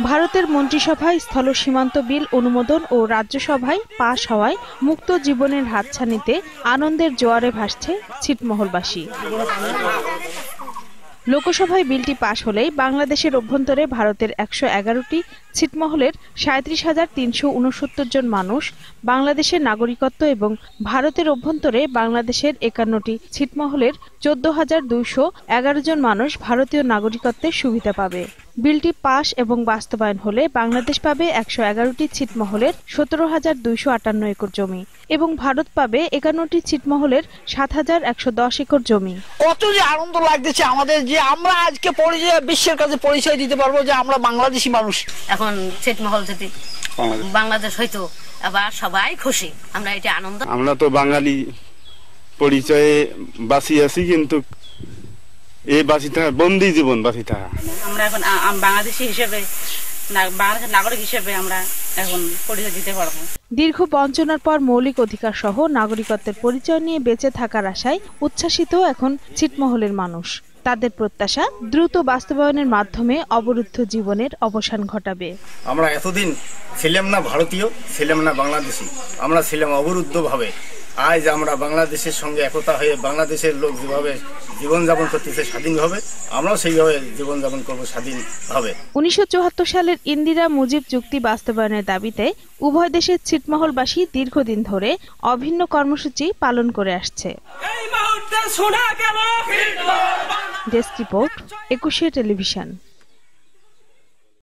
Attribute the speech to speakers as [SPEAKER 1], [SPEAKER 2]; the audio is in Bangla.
[SPEAKER 1] ভারতের মন্ত্রিসভায় স্থল সীমান্ত বিল অনুমোদন ও রাজ্যসভায় পাশ হওয়ায় মুক্ত জীবনের হাতছানিতে আনন্দের জোয়ারে ভাসছে ছিটমহলবাসী। লোকসভায় বিলটি পাশ হলেই বাংলাদেশের অভ্যন্তরে ভারতের ১১১টি ছিটমহলের ৩৭,৩৬৯ জন মানুষ বাংলাদেশের নাগরিকত্ব এবং ভারতের অভ্যন্তরে বাংলাদেশের ৫১টি ছিটমহলের ১৪,২১১ জন মানুষ ভারতীয় নাগরিকত্বের সুবিধা পাবে। বিলটি পাশ এবং বাস্তবায়ন হলে বাংলাদেশ পাবে ১১১টি ছিটমহলের ১৭,২৫৮ একর জমি এবং ভারত পাবে ৫১টি ছিটমহলের ৭,১১০ একর জমি।
[SPEAKER 2] কত যে আনন্দ লাগতেছে আমাদের যে আমরা আজকে বিশ্বের কাছে পরিচয় দিতে পারবো যে আমরা বাংলাদেশি মানুষ।
[SPEAKER 3] এখন ছিটমহল যদি বাংলাদেশ হইতো আবার সবাই খুশি, আমরা এটা আনন্দ।
[SPEAKER 4] আমরা তো বাঙালি পরিচয়ে বাঁচি আছি, কিন্তু এই বাঁচি থাকা বন্দী জীবন বাঁচি থাকা।
[SPEAKER 5] আমরা এখন বাংলাদেশি হিসেবে বাংলাদেশের নাগরিক হিসেবে আমরা এখন পরিচয় দিতে পারবো।
[SPEAKER 1] দীর্ঘ বঞ্চনার পর মৌলিক অধিকার সহ নাগরিকত্বের পরিচয় নিয়ে বেঁচে থাকার আশায় উচ্ছ্বাসিত এখন ছিটমহলের মানুষ। তাদের প্রত্যাশা দ্রুত বাস্তবায়নের মাধ্যমে অবরুদ্ধ জীবনের অবসান ঘটাবে।
[SPEAKER 6] আমরা এতদিন ছিলাম না ভারতীয়, ছিলাম না বাংলাদেশি, আমরা ছিলাম অবরুদ্ধভাবে। আজ আমরা বাংলাদেশের সঙ্গে একতা হয়ে বাংলাদেশের লোক যেভাবে জীবনযাপন করতেছে স্বাধীনভাবে, আমরাও সেইভাবে জীবনযাপন করবো স্বাধীনভাবে।
[SPEAKER 1] ১৯৭৪ সালের ইন্দিরা মুজিব চুক্তি বাস্তবায়নের দাবিতে উভয় দেশের ছিটমহলবাসী দীর্ঘদিন ধরে অভিন্ন কর্মসূচি পালন করে আসছে। ডেস্ক রিপোর্ট, ২১শে টেলিভিশন।